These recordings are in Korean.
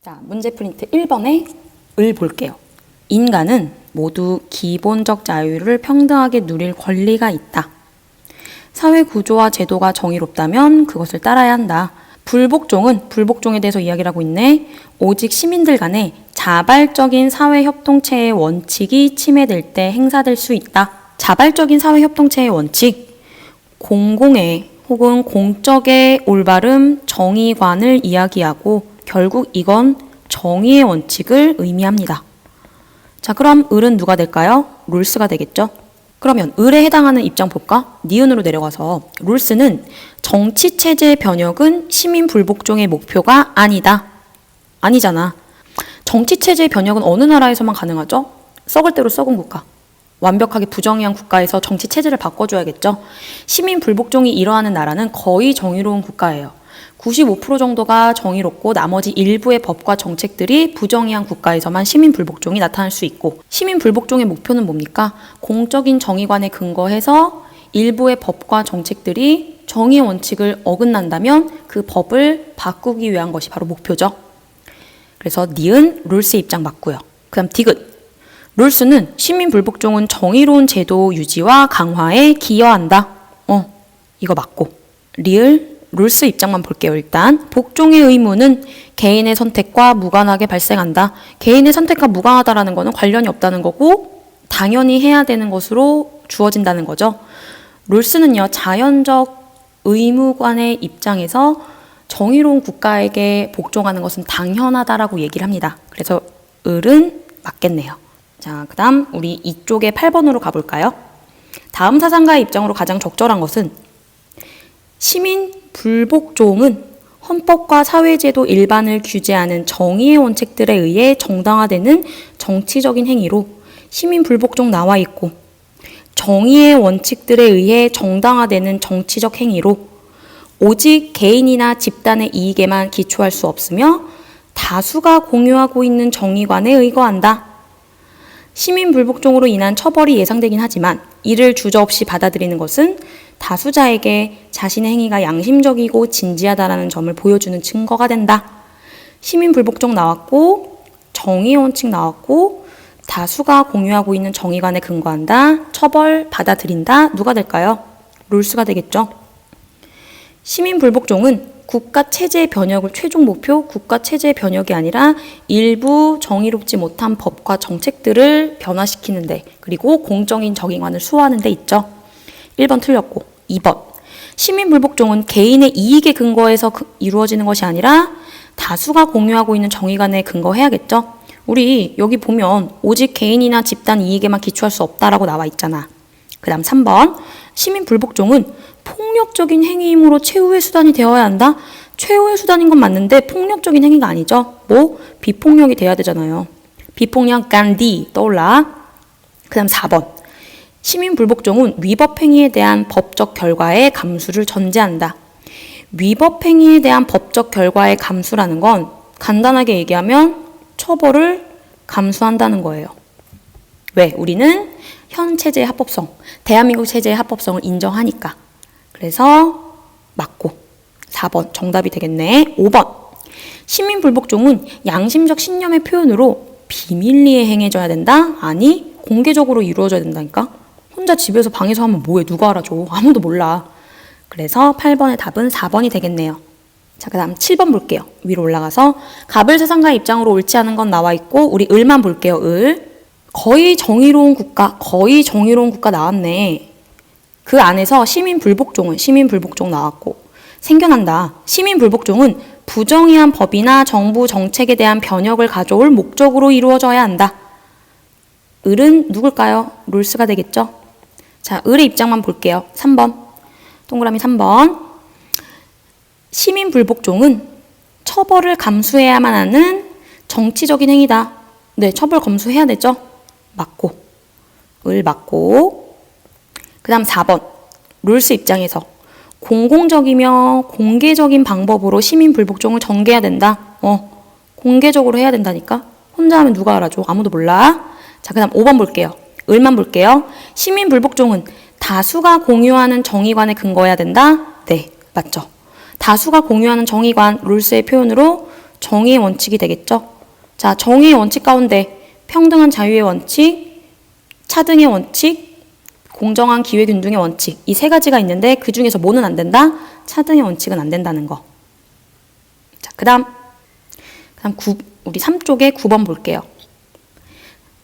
자, 문제 프린트 1번에 을 볼게요. 인간은 모두 기본적 자유를 평등하게 누릴 권리가 있다. 사회 구조와 제도가 정의롭다면 그것을 따라야 한다. 불복종은 불복종에 대해서 이야기를 하고 있네. 오직 시민들 간의 자발적인 사회협동체의 원칙이 침해될 때 행사될 수 있다. 자발적인 사회협동체의 원칙, 공공의 혹은 공적의 올바름, 정의관을 이야기하고 결국 이건 정의의 원칙을 의미합니다. 자, 그럼 을은 누가 될까요? 룰스가 되겠죠? 그러면 을에 해당하는 입장 볼까? 니은으로 내려가서 룰스는 정치체제 변혁은 시민 불복종의 목표가 아니다. 아니잖아. 정치체제 변혁은 어느 나라에서만 가능하죠? 썩을 대로 썩은 국가. 완벽하게 부정의한 국가에서 정치체제를 바꿔줘야겠죠? 시민 불복종이 일어나는 나라는 거의 정의로운 국가예요. 95% 정도가 정의롭고 나머지 일부의 법과 정책들이 부정의한 국가에서만 시민 불복종이 나타날 수 있고, 시민 불복종의 목표는 뭡니까? 공적인 정의관에 근거해서 일부의 법과 정책들이 정의의 원칙을 어긋난다면 그 법을 바꾸기 위한 것이 바로 목표죠. 그래서 니은 룰스 입장 맞고요. 그 다음 디귿. 룰스는 시민 불복종은 정의로운 제도 유지와 강화에 기여한다. 이거 맞고. 리을 룰스 입장만 볼게요. 일단 복종의 의무는 개인의 선택과 무관하게 발생한다. 개인의 선택과 무관하다라는 거는 관련이 없다는 거고 당연히 해야 되는 것으로 주어진다는 거죠. 룰스는요, 자연적 의무관의 입장에서 정의로운 국가에게 복종하는 것은 당연하다라고 얘기를 합니다. 그래서 을은 맞겠네요. 자, 그 다음 우리 이쪽에 8번으로 가볼까요? 다음 사상가의 입장으로 가장 적절한 것은 시민 불복종은 헌법과 사회제도 일반을 규제하는 정의의 원칙들에 의해 정당화되는 정치적인 행위로 시민 불복종 나와 있고, 정의의 원칙들에 의해 정당화되는 정치적 행위로 오직 개인이나 집단의 이익에만 기초할 수 없으며 다수가 공유하고 있는 정의관에 의거한다. 시민 불복종으로 인한 처벌이 예상되긴 하지만 이를 주저없이 받아들이는 것은 다수자에게 자신의 행위가 양심적이고 진지하다라는 점을 보여주는 증거가 된다. 시민 불복종 나왔고, 정의의 원칙 나왔고, 다수가 공유하고 있는 정의관에 근거한다. 처벌 받아들인다. 누가 될까요? 룰스가 되겠죠. 시민 불복종은 국가 체제 변혁을 최종 목표, 국가 체제 변혁이 아니라 일부 정의롭지 못한 법과 정책들을 변화시키는데, 그리고 공적인 정의관을 수호하는 데 있죠. 1번 틀렸고, 2번. 시민 불복종은 개인의 이익에 근거해서 이루어지는 것이 아니라 다수가 공유하고 있는 정의관에 근거해야겠죠. 우리 여기 보면 오직 개인이나 집단 이익에만 기초할 수 없다라고 나와 있잖아. 그 다음 3번. 시민 불복종은 폭력적인 행위이므로 최후의 수단이 되어야 한다? 최후의 수단인 건 맞는데 폭력적인 행위가 아니죠. 비폭력이 돼야 되잖아요. 비폭력 간디 떠올라. 그 다음 4번. 시민 불복종은 위법 행위에 대한 법적 결과의 감수를 전제한다. 위법 행위에 대한 법적 결과의 감수라는 건 간단하게 얘기하면 처벌을 감수한다는 거예요. 왜? 우리는 현 체제의 합법성, 대한민국 체제의 합법성을 인정하니까. 그래서 맞고 4번 정답이 되겠네. 5번. 시민 불복종은 양심적 신념의 표현으로 비밀리에 행해져야 된다? 아니, 공개적으로 이루어져야 된다니까? 혼자 집에서 방에서 하면 뭐해? 누가 알아줘? 아무도 몰라. 그래서 8번의 답은 4번이 되겠네요. 자, 그 다음 7번 볼게요. 위로 올라가서 갑을 사상가의 입장으로 옳지 않은 건 나와 있고, 우리 을만 볼게요. 을. 거의 정의로운 국가 나왔네. 그 안에서 시민 불복종 나왔고, 생겨난다. 시민 불복종은 부정의한 법이나 정부 정책에 대한 변혁을 가져올 목적으로 이루어져야 한다. 을은 누굴까요? 룰스가 되겠죠? 자, 을의 입장만 볼게요. 3번. 동그라미 3번. 시민 불복종은 처벌을 감수해야만 하는 정치적인 행위다. 네, 처벌 감수해야 되죠? 맞고. 을 맞고. 그 다음 4번. 룰스 입장에서 공공적이며 공개적인 방법으로 시민 불복종을 전개해야 된다. 공개적으로 해야 된다니까? 혼자 하면 누가 알아줘? 아무도 몰라. 자, 그 다음 5번 볼게요. 을만 볼게요. 시민 불복종은 다수가 공유하는 정의관에 근거해야 된다. 네, 맞죠. 다수가 공유하는 정의관, 룰스의 표현으로 정의의 원칙이 되겠죠. 자, 정의의 원칙 가운데 평등한 자유의 원칙, 차등의 원칙, 공정한 기회균등의 원칙, 이 세 가지가 있는데 그 중에서 뭐는 안 된다? 차등의 원칙은 안 된다는 거. 자, 그다음 우리 3쪽에 9번 볼게요.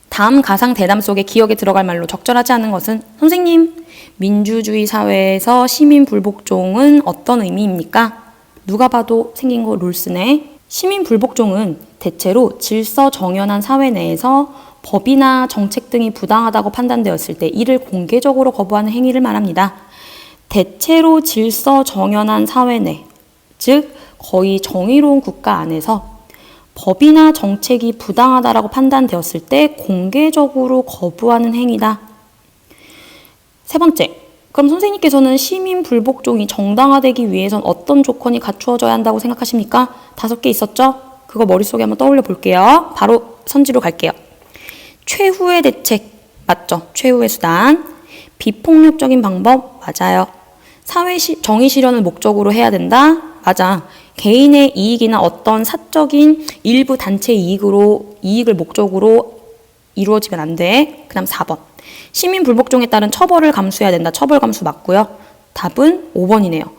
다음 가상 대담 속에 기억에 들어갈 말로 적절하지 않은 것은? 선생님, 민주주의 사회에서 시민 불복종은 어떤 의미입니까? 누가 봐도 생긴 거 룰스네. 시민 불복종은 대체로 질서 정연한 사회 내에서 법이나 정책 등이 부당하다고 판단되었을 때 이를 공개적으로 거부하는 행위를 말합니다. 대체로 질서 정연한 사회 내, 즉 거의 정의로운 국가 안에서 법이나 정책이 부당하다라고 판단되었을 때 공개적으로 거부하는 행위다. 세 번째, 그럼 선생님께서는 시민 불복종이 정당화되기 위해선 어떤 조건이 갖추어져야 한다고 생각하십니까? 5개 있었죠? 그거 머릿속에 한번 떠올려 볼게요. 바로 선지로 갈게요. 최후의 대책, 맞죠? 최후의 수단. 비폭력적인 방법, 맞아요. 사회 정의 실현을 목적으로 해야 된다, 맞아. 개인의 이익이나 어떤 사적인 일부 단체 이익을 목적으로 이루어지면 안 돼. 그 다음 4번. 시민 불복종에 따른 처벌을 감수해야 된다. 처벌 감수 맞고요. 답은 5번이네요.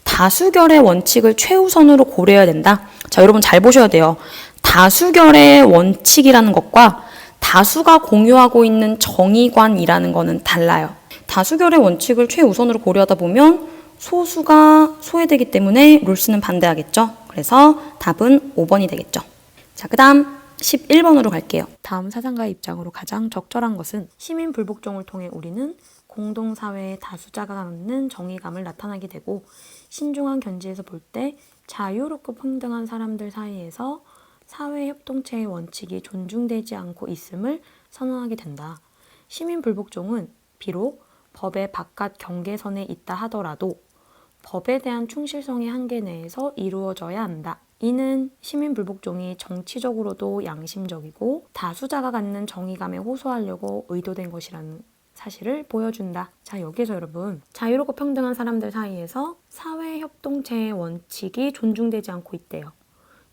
다수결의 원칙을 최우선으로 고려해야 된다. 자, 여러분 잘 보셔야 돼요. 다수결의 원칙이라는 것과 다수가 공유하고 있는 정의관이라는 거는 달라요. 다수결의 원칙을 최우선으로 고려하다 보면 소수가 소외되기 때문에 룰스는 반대하겠죠. 그래서 답은 5번이 되겠죠. 자, 그 다음 11번으로 갈게요. 다음 사상가의 입장으로 가장 적절한 것은 시민 불복종을 통해 우리는 공동사회의 다수자가 갖는 정의감을 나타나게 되고 신중한 견지에서 볼 때 자유롭고 평등한 사람들 사이에서 사회협동체의 원칙이 존중되지 않고 있음을 선언하게 된다. 시민 불복종은 비록 법의 바깥 경계선에 있다 하더라도 법에 대한 충실성의 한계 내에서 이루어져야 한다. 이는 시민 불복종이 정치적으로도 양심적이고 다수자가 갖는 정의감에 호소하려고 의도된 것이라는 사실을 보여준다. 자, 여기에서 여러분, 자유롭고 평등한 사람들 사이에서 사회협동체의 원칙이 존중되지 않고 있대요.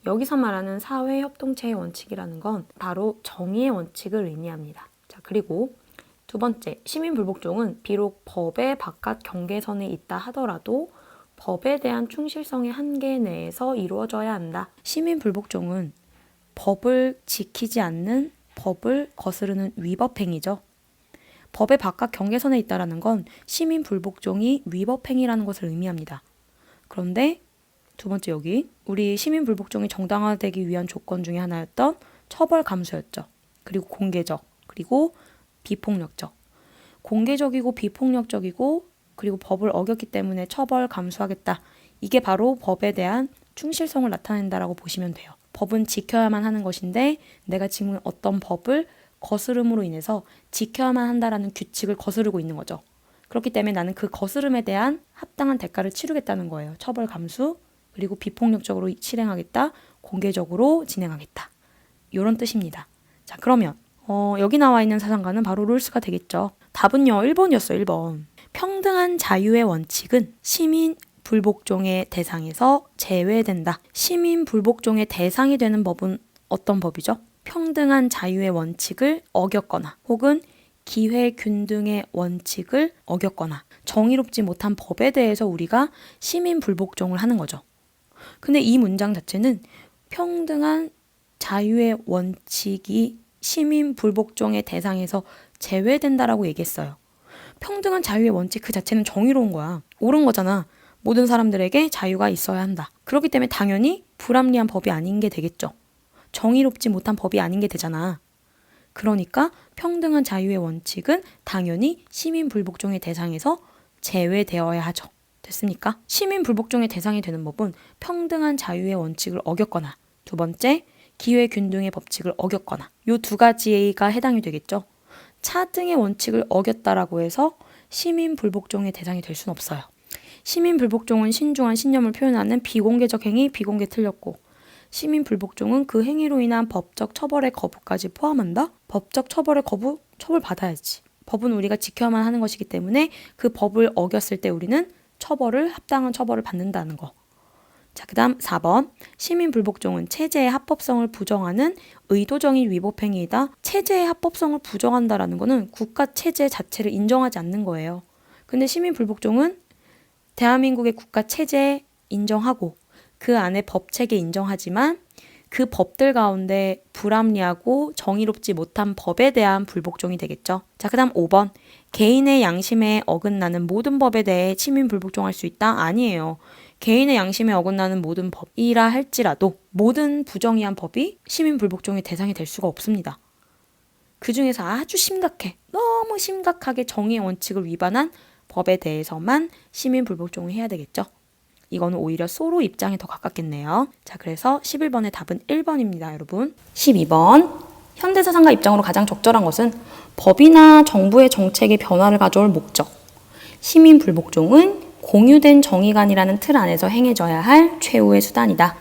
여기서 말하는 사회협동체의 원칙이라는 건 바로 정의의 원칙을 의미합니다. 자, 그리고 두 번째, 시민 불복종은 비록 법의 바깥 경계선에 있다 하더라도 법에 대한 충실성의 한계 내에서 이루어져야 한다. 시민 불복종은 법을 지키지 않는, 법을 거스르는 위법행위죠. 법의 바깥 경계선에 있다는 건 시민 불복종이 위법행위라는 것을 의미합니다. 그런데 두 번째 여기 우리 시민 불복종이 정당화되기 위한 조건 중에 하나였던 처벌 감수였죠. 그리고 공개적, 그리고 비폭력적. 공개적이고 비폭력적이고 그리고 법을 어겼기 때문에 처벌 감수하겠다. 이게 바로 법에 대한 충실성을 나타낸다라고 보시면 돼요. 법은 지켜야만 하는 것인데 내가 지금 어떤 법을 거스름으로 인해서 지켜야만 한다라는 규칙을 거스르고 있는 거죠. 그렇기 때문에 나는 그 거스름에 대한 합당한 대가를 치르겠다는 거예요. 처벌 감수, 그리고 비폭력적으로 실행하겠다, 공개적으로 진행하겠다. 이런 뜻입니다. 자, 그러면 여기 나와 있는 사상가는 바로 룰스가 되겠죠. 답은요, 1번이었어요. 1번. 평등한 자유의 원칙은 시민 불복종의 대상에서 제외된다. 시민 불복종의 대상이 되는 법은 어떤 법이죠? 평등한 자유의 원칙을 어겼거나 혹은 기회균등의 원칙을 어겼거나 정의롭지 못한 법에 대해서 우리가 시민 불복종을 하는 거죠. 근데 이 문장 자체는 평등한 자유의 원칙이 시민 불복종의 대상에서 제외된다라고 얘기했어요. 평등한 자유의 원칙 그 자체는 정의로운 거야. 옳은 거잖아. 모든 사람들에게 자유가 있어야 한다. 그렇기 때문에 당연히 불합리한 법이 아닌 게 되겠죠. 정의롭지 못한 법이 아닌 게 되잖아. 그러니까 평등한 자유의 원칙은 당연히 시민 불복종의 대상에서 제외되어야 하죠. 됐습니까? 시민 불복종의 대상이 되는 법은 평등한 자유의 원칙을 어겼거나 두 번째, 기회균등의 법칙을 어겼거나 이 두 가지가 해당이 되겠죠. 차등의 원칙을 어겼다라고 해서 시민 불복종의 대상이 될 수는 없어요. 시민 불복종은 신중한 신념을 표현하는 비공개적 행위, 비공개 틀렸고 시민 불복종은 그 행위로 인한 법적 처벌의 거부까지 포함한다? 법적 처벌의 거부? 처벌받아야지. 법은 우리가 지켜야만 하는 것이기 때문에 그 법을 어겼을 때 우리는 합당한 처벌을 받는다는 거. 자, 그 다음 4번. 시민불복종은 체제의 합법성을 부정하는 의도적인 위법행위이다. 체제의 합법성을 부정한다라는 거는 국가 체제 자체를 인정하지 않는 거예요. 근데 시민불복종은 대한민국의 국가 체제 인정하고 그 안에 법체계 인정하지만 그 법들 가운데 불합리하고 정의롭지 못한 법에 대한 불복종이 되겠죠. 자, 그 다음 5번. 개인의 양심에 어긋나는 모든 법에 대해 시민불복종할 수 있다? 아니에요. 개인의 양심에 어긋나는 모든 법이라 할지라도 모든 부정의한 법이 시민불복종의 대상이 될 수가 없습니다. 그 중에서 아주 심각해, 너무 심각하게 정의의 원칙을 위반한 법에 대해서만 시민불복종을 해야 되겠죠. 이거는 오히려 소로 입장에 더 가깝겠네요. 자, 그래서 11번의 답은 1번입니다, 여러분. 12번. 현대사상가 입장으로 가장 적절한 것은 법이나 정부의 정책의 변화를 가져올 목적. 시민불복종은 공유된 정의관이라는 틀 안에서 행해져야 할 최후의 수단이다.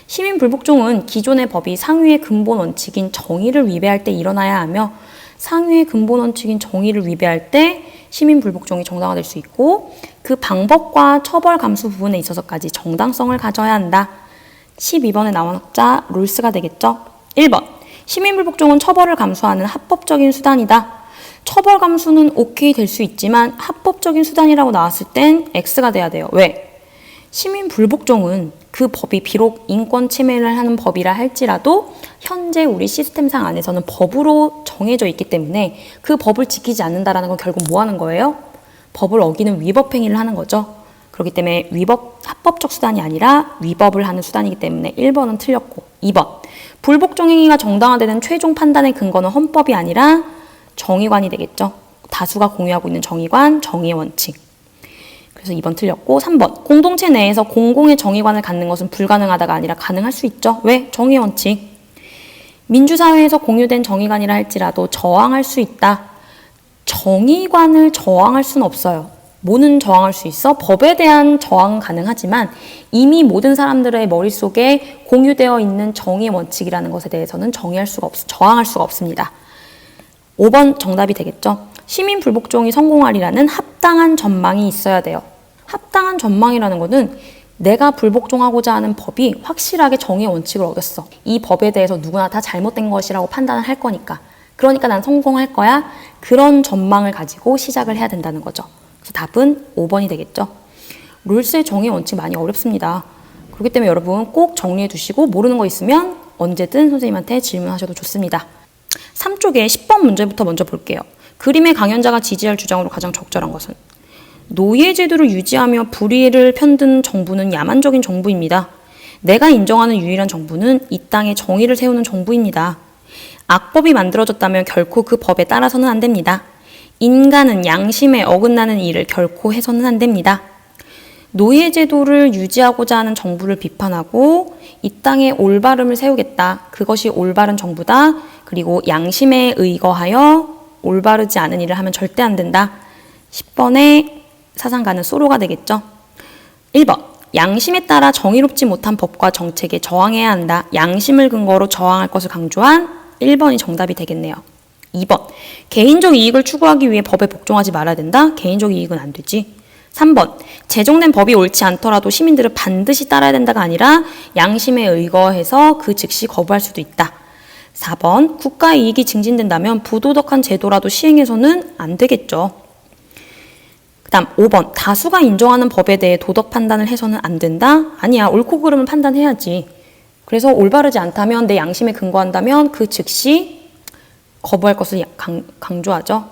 시민불복종은 기존의 법이 상위의 근본 원칙인 정의를 위배할 때 일어나야 하며 상위의 근본 원칙인 정의를 위배할 때 시민불복종이 정당화될 수 있고 그 방법과 처벌 감수 부분에 있어서까지 정당성을 가져야 한다. 12번에 나온 학자 롤스가 되겠죠. 1번. 시민불복종은 처벌을 감수하는 합법적인 수단이다. 처벌 감수는 오케이 될 수 있지만 합법적인 수단이라고 나왔을 땐 X가 돼야 돼요. 왜? 시민불복종은 그 법이 비록 인권 침해를 하는 법이라 할지라도 현재 우리 시스템상 안에서는 법으로 정해져 있기 때문에 그 법을 지키지 않는다라는 건 결국 뭐 하는 거예요? 법을 어기는 위법 행위를 하는 거죠. 그렇기 때문에 합법적 수단이 아니라 위법을 하는 수단이기 때문에 1번은 틀렸고 2번. 불복종 행위가 정당화되는 최종 판단의 근거는 헌법이 아니라 정의관이 되겠죠. 다수가 공유하고 있는 정의관, 정의의 원칙. 그래서 2번 틀렸고 3번. 공동체 내에서 공공의 정의관을 갖는 것은 불가능하다가 아니라 가능할 수 있죠. 왜? 정의의 원칙. 민주사회에서 공유된 정의관이라 할지라도 저항할 수 있다. 정의관을 저항할 수는 없어요. 뭐는 저항할 수 있어? 법에 대한 저항은 가능하지만 이미 모든 사람들의 머릿속에 공유되어 있는 정의의 원칙이라는 것에 대해서는 저항할 수가 없습니다. 5번 정답이 되겠죠. 시민불복종이 성공하리라는 합당한 전망이 있어야 돼요. 합당한 전망이라는 것은 내가 불복종하고자 하는 법이 확실하게 정의의 원칙을 어겼어. 이 법에 대해서 누구나 다 잘못된 것이라고 판단을 할 거니까. 그러니까 난 성공할 거야. 그런 전망을 가지고 시작을 해야 된다는 거죠. 그래서 답은 5번이 되겠죠. 롤스의 정의의 원칙 많이 어렵습니다. 그렇기 때문에 여러분 꼭 정리해 두시고 모르는 거 있으면 언제든 선생님한테 질문하셔도 좋습니다. 3쪽에 10번 문제부터 먼저 볼게요. 그림의 강연자가 지지할 주장으로 가장 적절한 것은 노예제도를 유지하며 불의를 편드는 정부는 야만적인 정부입니다. 내가 인정하는 유일한 정부는 이 땅에 정의를 세우는 정부입니다. 악법이 만들어졌다면 결코 그 법에 따라서는 안 됩니다. 인간은 양심에 어긋나는 일을 결코 해서는 안 됩니다. 노예제도를 유지하고자 하는 정부를 비판하고 이 땅에 올바름을 세우겠다. 그것이 올바른 정부다. 그리고 양심에 의거하여 올바르지 않은 일을 하면 절대 안 된다. 10번의 사상가는 소로가 되겠죠. 1번. 양심에 따라 정의롭지 못한 법과 정책에 저항해야 한다. 양심을 근거로 저항할 것을 강조한 1번이 정답이 되겠네요. 2번. 개인적 이익을 추구하기 위해 법에 복종하지 말아야 된다. 개인적 이익은 안 되지. 3번. 제정된 법이 옳지 않더라도 시민들은 반드시 따라야 된다가 아니라 양심에 의거해서 그 즉시 거부할 수도 있다. 4번. 국가 이익이 증진된다면 부도덕한 제도라도 시행해서는 안 되겠죠. 그 다음 5번. 다수가 인정하는 법에 대해 도덕 판단을 해서는 안 된다? 아니야. 옳고 그름을 판단해야지. 그래서 올바르지 않다면 내 양심에 근거한다면 그 즉시 거부할 것을 강조하죠.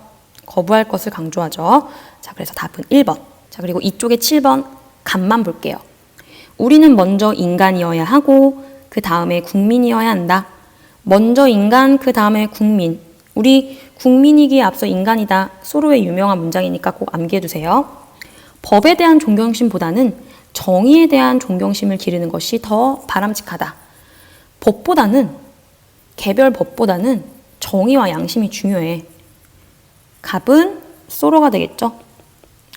거부할 것을 강조하죠. 자, 그래서 답은 1번. 자, 그리고 이쪽에 7번 간만 볼게요. 우리는 먼저 인간이어야 하고 그 다음에 국민이어야 한다. 먼저 인간, 그 다음에 국민. 우리 국민이기에 앞서 인간이다. 소로의 유명한 문장이니까 꼭 암기해두세요. 법에 대한 존경심보다는 정의에 대한 존경심을 기르는 것이 더 바람직하다. 법보다는, 개별 법보다는 정의와 양심이 중요해. 갑은 소로가 되겠죠.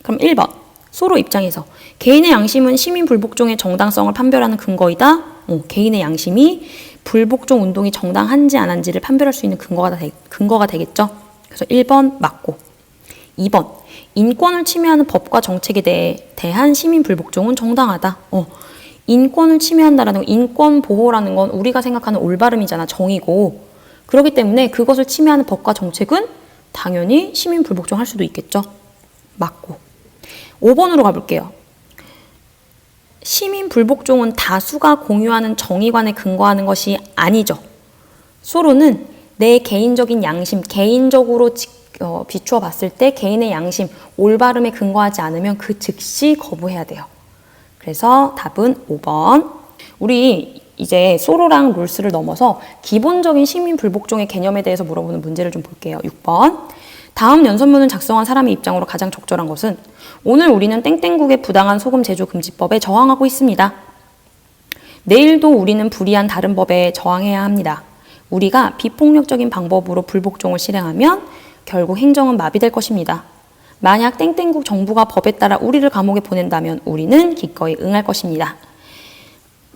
그럼 1번. 소로 입장에서 개인의 양심은 시민 불복종의 정당성을 판별하는 근거이다. 개인의 양심이 불복종 운동이 정당한지 안 한지를 판별할 수 있는 근거가 되겠죠. 그래서 1번 맞고 2번. 인권을 침해하는 법과 정책에 대한 시민 불복종은 정당하다. 인권을 침해한다라는 거, 인권 보호라는 건 우리가 생각하는 올바름이잖아, 정의고. 그렇기 때문에 그것을 침해하는 법과 정책은 당연히 시민 불복종 할 수도 있겠죠. 맞고. 5번으로 가볼게요. 시민 불복종은 다수가 공유하는 정의관에 근거하는 것이 아니죠. 소로는 내 개인적인 양심, 개인적으로 비추어 봤을 때 개인의 양심, 올바름에 근거하지 않으면 그 즉시 거부해야 돼요. 그래서 답은 5번. 우리 이제 소로랑 롤스를 넘어서 기본적인 시민 불복종의 개념에 대해서 물어보는 문제를 좀 볼게요. 6번. 다음 연설문을 작성한 사람의 입장으로 가장 적절한 것은 오늘 우리는 땡땡국의 부당한 소금 제조 금지법에 저항하고 있습니다. 내일도 우리는 불이한 다른 법에 저항해야 합니다. 우리가 비폭력적인 방법으로 불복종을 실행하면 결국 행정은 마비될 것입니다. 만약 땡땡국 정부가 법에 따라 우리를 감옥에 보낸다면 우리는 기꺼이 응할 것입니다.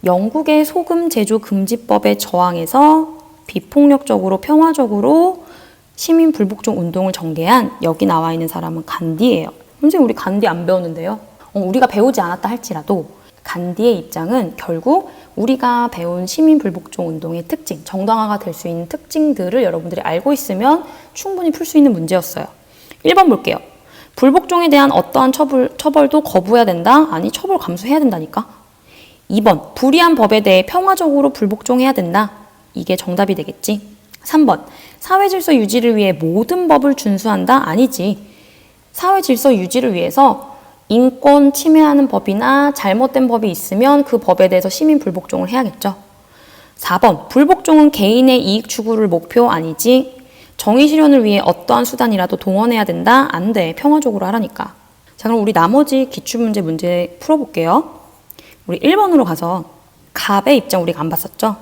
영국의 소금 제조 금지법에 저항해서 비폭력적으로 평화적으로 시민 불복종 운동을 전개한 여기 나와 있는 사람은 간디예요. 선생님 우리 간디 안 배웠는데요. 우리가 배우지 않았다 할지라도 간디의 입장은 결국 우리가 배운 시민 불복종 운동의 특징, 정당화가 될 수 있는 특징들을 여러분들이 알고 있으면 충분히 풀 수 있는 문제였어요. 1번 볼게요. 불복종에 대한 어떠한 처벌도 거부해야 된다? 아니, 처벌 감수해야 된다니까? 2번, 불이한 법에 대해 평화적으로 불복종해야 된다. 이게 정답이 되겠지. 3번, 사회 질서 유지를 위해 모든 법을 준수한다? 아니지. 사회 질서 유지를 위해서 인권 침해하는 법이나 잘못된 법이 있으면 그 법에 대해서 시민 불복종을 해야겠죠. 4번, 불복종은 개인의 이익 추구를 목표 아니지. 정의 실현을 위해 어떠한 수단이라도 동원해야 된다? 안 돼. 평화적으로 하라니까. 자, 그럼 우리 나머지 기출문제 풀어볼게요. 우리 1번으로 가서 갑의 입장 우리가 안 봤었죠?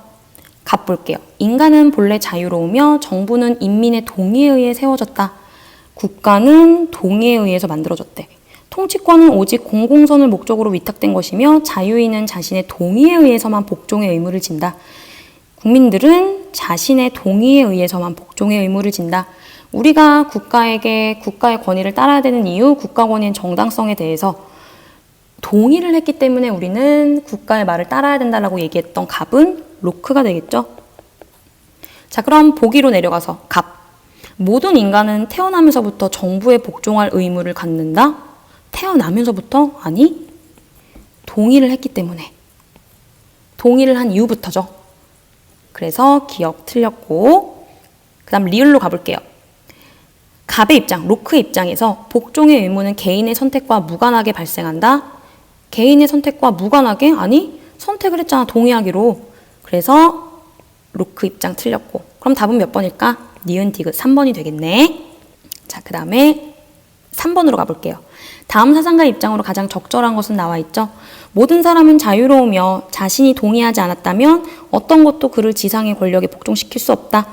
갑 볼게요. 인간은 본래 자유로우며 정부는 인민의 동의에 의해 세워졌다. 국가는 동의에 의해서 만들어졌대. 통치권은 오직 공공선을 목적으로 위탁된 것이며 자유인은 자신의 동의에 의해서만 복종의 의무를 진다. 국민들은 자신의 동의에 의해서만 복종의 의무를 진다. 우리가 국가에게 국가의 권위를 따라야 되는 이유, 국가 권위의 정당성에 대해서 동의를 했기 때문에 우리는 국가의 말을 따라야 된다라고 얘기했던 갑은 로크가 되겠죠. 자, 그럼 보기로 내려가서 갑. 모든 인간은 태어나면서부터 정부에 복종할 의무를 갖는다? 태어나면서부터? 아니, 동의를 했기 때문에. 동의를 한 이후부터죠. 그래서 기억 틀렸고, 그 다음 리을로 가볼게요. 갑의 입장, 로크의 입장에서 복종의 의무는 개인의 선택과 무관하게 발생한다. 개인의 선택과 무관하게? 아니, 선택을 했잖아, 동의하기로. 그래서 로크 입장 틀렸고. 그럼 답은 몇 번일까? 니은 디귿 3번이 되겠네. 자, 그 다음에 3번으로 가볼게요. 다음 사상가 입장으로 가장 적절한 것은 나와 있죠. 모든 사람은 자유로우며 자신이 동의하지 않았다면 어떤 것도 그를 지상의 권력에 복종시킬 수 없다.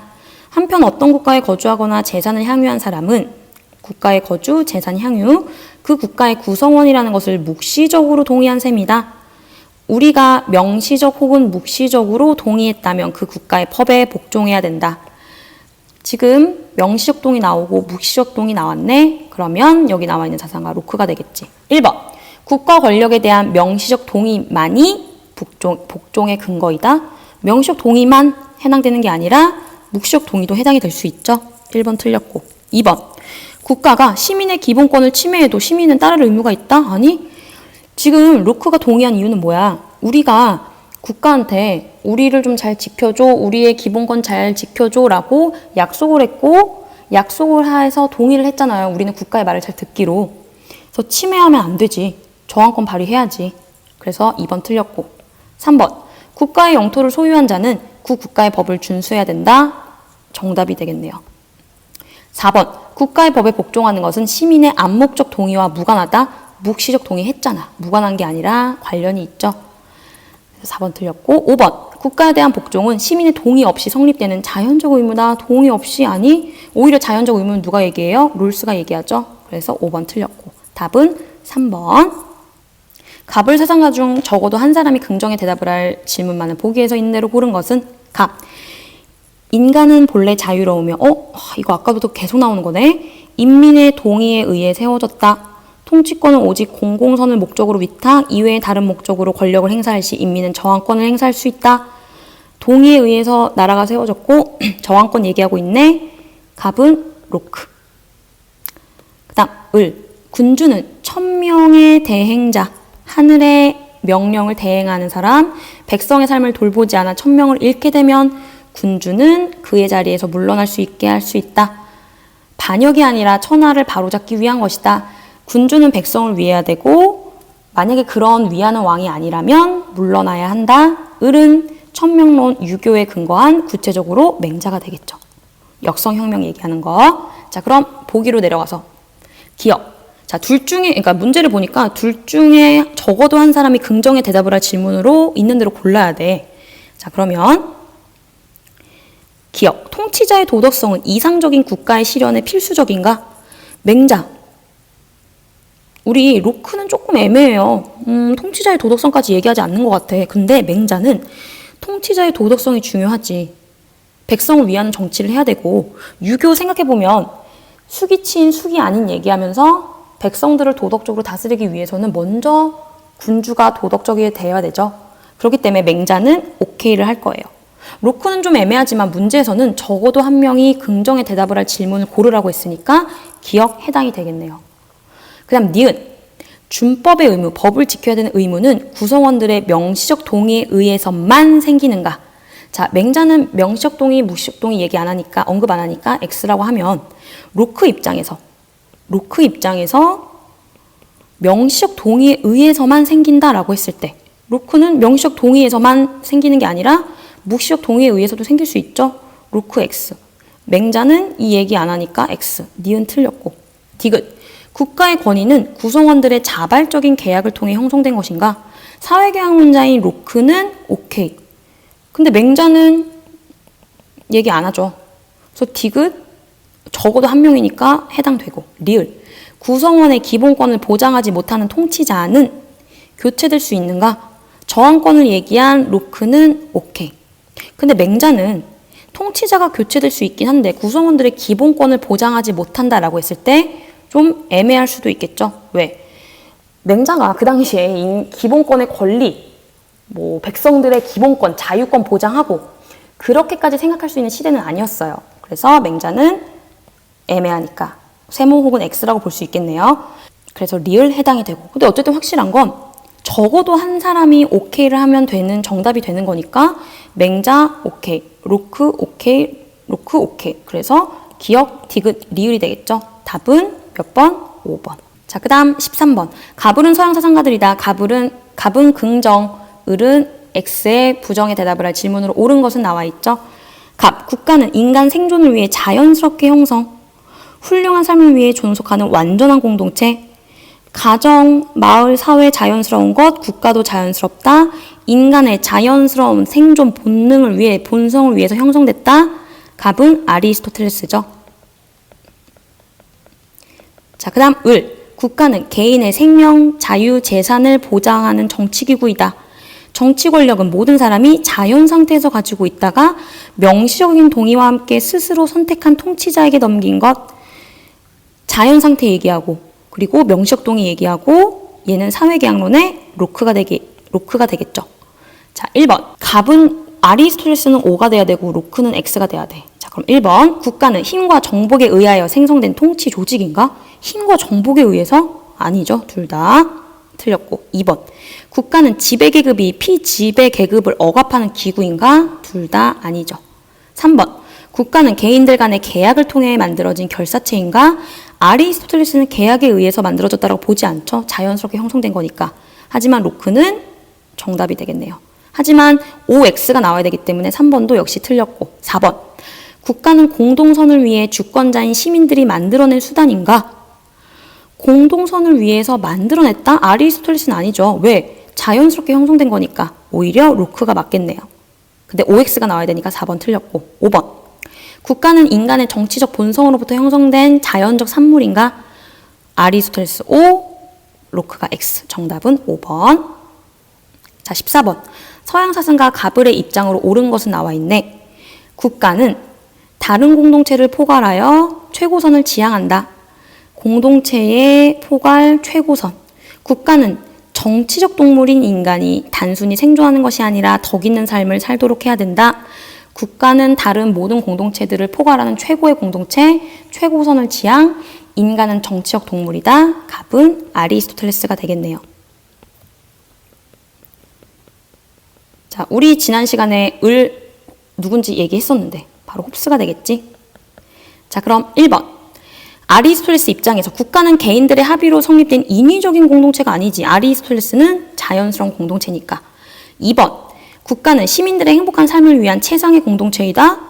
한편 어떤 국가에 거주하거나 재산을 향유한 사람은 국가의 거주, 재산 향유, 그 국가의 구성원이라는 것을 묵시적으로 동의한 셈이다. 우리가 명시적 혹은 묵시적으로 동의했다면 그 국가의 법에 복종해야 된다. 지금 명시적 동의 나오고 묵시적 동의 나왔네. 그러면 여기 나와 있는 사상가 로크가 되겠지. 1번. 국가 권력에 대한 명시적 동의만이 복종의 근거이다. 명시적 동의만 해당되는 게 아니라 묵시적 동의도 해당이 될 수 있죠. 1번 틀렸고. 2번. 국가가 시민의 기본권을 침해해도 시민은 따를 의무가 있다? 아니, 지금 로크가 동의한 이유는 뭐야? 우리가 국가한테 우리를 좀 잘 지켜줘, 우리의 기본권 잘 지켜줘 라고 약속을 했고 약속을 해서 동의를 했잖아요. 우리는 국가의 말을 잘 듣기로. 그래서 침해하면 안 되지. 저항권 발휘해야지. 그래서 2번 틀렸고. 3번. 국가의 영토를 소유한 자는 그 국가의 법을 준수해야 된다. 정답이 되겠네요. 4번. 국가의 법에 복종하는 것은 시민의 암묵적 동의와 무관하다. 묵시적 동의했잖아. 무관한 게 아니라 관련이 있죠. 4번 틀렸고. 5번. 국가에 대한 복종은 시민의 동의 없이 성립되는 자연적 의무다. 동의 없이 아니. 오히려 자연적 의무는 누가 얘기해요? 롤스가 얘기하죠. 그래서 5번 틀렸고. 답은 3번. 갑을 사상가 중 적어도 한 사람이 긍정의 대답을 할 질문만을 보기에서 있는 대로 고른 것은 갑. 인간은 본래 자유로우며 이거 아까부터 계속 나오는 거네. 인민의 동의에 의해 세워졌다. 통치권은 오직 공공선을 목적으로 위탁 이외의 다른 목적으로 권력을 행사할 시 인민은 저항권을 행사할 수 있다. 동의에 의해서 나라가 세워졌고 저항권 얘기하고 있네. 갑은 로크. 그 다음 을. 군주는 천명의 대행자, 하늘의 명령을 대행하는 사람, 백성의 삶을 돌보지 않아 천명을 잃게 되면 군주는 그의 자리에서 물러날 수 있게 할 수 있다. 반역이 아니라 천하를 바로잡기 위한 것이다. 군주는 백성을 위해야 되고 만약에 그런 위하는 왕이 아니라면 물러나야 한다. 을은 천명론 유교에 근거한 구체적으로 맹자가 되겠죠. 역성혁명 얘기하는 거. 자, 그럼 보기로 내려가서 기억. 자, 둘 중에, 그러니까 문제를 보니까 둘 중에 적어도 한 사람이 긍정의 대답을 할 질문으로 있는 대로 골라야 돼. 자, 그러면 기억. 통치자의 도덕성은 이상적인 국가의 실현에 필수적인가? 맹자. 우리 로크는 조금 애매해요. 통치자의 도덕성까지 얘기하지 않는 것 같아. 근데 맹자는 통치자의 도덕성이 중요하지. 백성을 위한 정치를 해야 되고 유교 생각해보면 수기친 수기 아닌 얘기하면서 백성들을 도덕적으로 다스리기 위해서는 먼저 군주가 도덕적이 되어야 되죠. 그렇기 때문에 맹자는 오케이를 할 거예요. 로크는 좀 애매하지만 문제에서는 적어도 한 명이 긍정의 대답을 할 질문을 고르라고 했으니까 기억 해당이 되겠네요. 그 다음 니은. 준법의 의무, 법을 지켜야 되는 의무는 구성원들의 명시적 동의에 의해서만 생기는가? 자, 맹자는 명시적 동의, 무시적 동의 얘기 안 하니까, 언급 안 하니까 X라고 하면 로크 입장에서 명시적 동의에 의해서만 생긴다라고 했을 때 로크는 명시적 동의에서만 생기는 게 아니라 무시적 동의에 의해서도 생길 수 있죠. 로크 X. 맹자는 이 얘기 안 하니까 X. 니은 틀렸고. 디귿. 국가의 권위는 구성원들의 자발적인 계약을 통해 형성된 것인가? 사회계약론자인 로크는 오케이. 근데 맹자는 얘기 안 하죠. 그래서 디귿 적어도 한 명이니까 해당되고. 리을. 구성원의 기본권을 보장하지 못하는 통치자는 교체될 수 있는가? 저항권을 얘기한 로크는 오케이. 근데 맹자는 통치자가 교체될 수 있긴 한데 구성원들의 기본권을 보장하지 못한다라고 했을 때 좀 애매할 수도 있겠죠. 왜? 맹자가 그 당시에 기본권의 권리, 뭐 백성들의 기본권, 자유권 보장하고 그렇게까지 생각할 수 있는 시대는 아니었어요. 그래서 맹자는 애매하니까 세모 혹은 X라고 볼 수 있겠네요. 그래서 리을 해당이 되고. 근데 어쨌든 확실한 건 적어도 한 사람이 오케이를 하면 되는 정답이 되는 거니까 맹자 오케이, 로크 오케이, 로크 오케이. 그래서 기억, 디귿, 리을이 되겠죠. 답은 몇 번? 5번. 자, 그 다음 13번. 가불은 서양 사상가들이다. 갑은 긍정, 을은 X의 부정의 대답을 할 질문으로 옳은 것은 나와 있죠. 갑, 국가는 인간 생존을 위해 자연스럽게 형성, 훌륭한 삶을 위해 존속하는 완전한 공동체. 가정, 마을, 사회 자연스러운 것, 국가도 자연스럽다. 인간의 자연스러운 생존 본능을 위해, 본성을 위해서 형성됐다. 갑은 아리스토텔레스죠. 자, 그 다음 을. 국가는 개인의 생명, 자유, 재산을 보장하는 정치기구이다. 정치 권력은 모든 사람이 자연 상태에서 가지고 있다가 명시적인 동의와 함께 스스로 선택한 통치자에게 넘긴 것. 자연 상태 얘기하고 그리고 명시적 동의 얘기하고 얘는 사회계약론의 로크가 되겠죠. 자, 1번. 갑은 아리스토텔레스는 O가 돼야 되고 로크는 X가 돼야 돼. 자, 그럼 1번. 국가는 힘과 정복에 의하여 생성된 통치 조직인가? 힘과 정복에 의해서? 아니죠. 둘 다 틀렸고. 2번. 국가는 지배계급이 피지배계급을 억압하는 기구인가? 둘 다 아니죠. 3번. 국가는 개인들 간의 계약을 통해 만들어진 결사체인가? 아리스토텔레스는 계약에 의해서 만들어졌다고 보지 않죠. 자연스럽게 형성된 거니까. 하지만 로크는 정답이 되겠네요. 하지만 OX가 나와야 되기 때문에 3번도 역시 틀렸고. 4번. 국가는 공동선을 위해 주권자인 시민들이 만들어낸 수단인가? 공동선을 위해서 만들어냈다? 아리스토텔레스는 아니죠. 왜? 자연스럽게 형성된 거니까. 오히려 로크가 맞겠네요. 근데 OX가 나와야 되니까 4번 틀렸고. 5번. 국가는 인간의 정치적 본성으로부터 형성된 자연적 산물인가? 아리스토텔레스 O, 로크가 X. 정답은 5번. 자, 14번. 서양 사상가 가불의 입장으로 옳은 것은 나와 있네. 국가는 다른 공동체를 포괄하여 최고선을 지향한다. 공동체의 포괄 최고선. 국가는 정치적 동물인 인간이 단순히 생존하는 것이 아니라 덕 있는 삶을 살도록 해야 된다. 국가는 다른 모든 공동체들을 포괄하는 최고의 공동체, 최고선을 지향, 인간은 정치적 동물이다. 답은 아리스토텔레스가 되겠네요. 자, 우리 지난 시간에 을 누군지 얘기했었는데 바로 홉스가 되겠지? 자, 그럼 1번. 아리스토텔레스 입장에서 국가는 개인들의 합의로 성립된 인위적인 공동체가 아니지. 아리스토텔레스는 자연스러운 공동체니까. 2번. 국가는 시민들의 행복한 삶을 위한 최상의 공동체이다.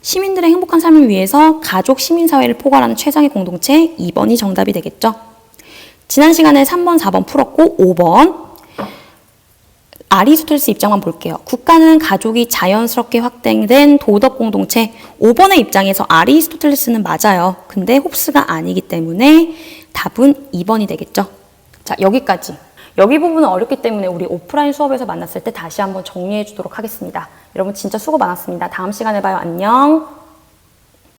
시민들의 행복한 삶을 위해서 가족 시민사회를 포괄하는 최상의 공동체. 2번이 정답이 되겠죠. 지난 시간에 3번, 4번 풀었고 5번. 아리스토텔레스 입장만 볼게요. 국가는 가족이 자연스럽게 확대된 도덕 공동체. 5번의 입장에서 아리스토텔레스는 맞아요. 근데 홉스가 아니기 때문에 답은 2번이 되겠죠. 자, 여기까지. 여기 부분은 어렵기 때문에 우리 오프라인 수업에서 만났을 때 다시 한번 정리해 주도록 하겠습니다. 여러분 진짜 수고 많았습니다. 다음 시간에 봐요. 안녕.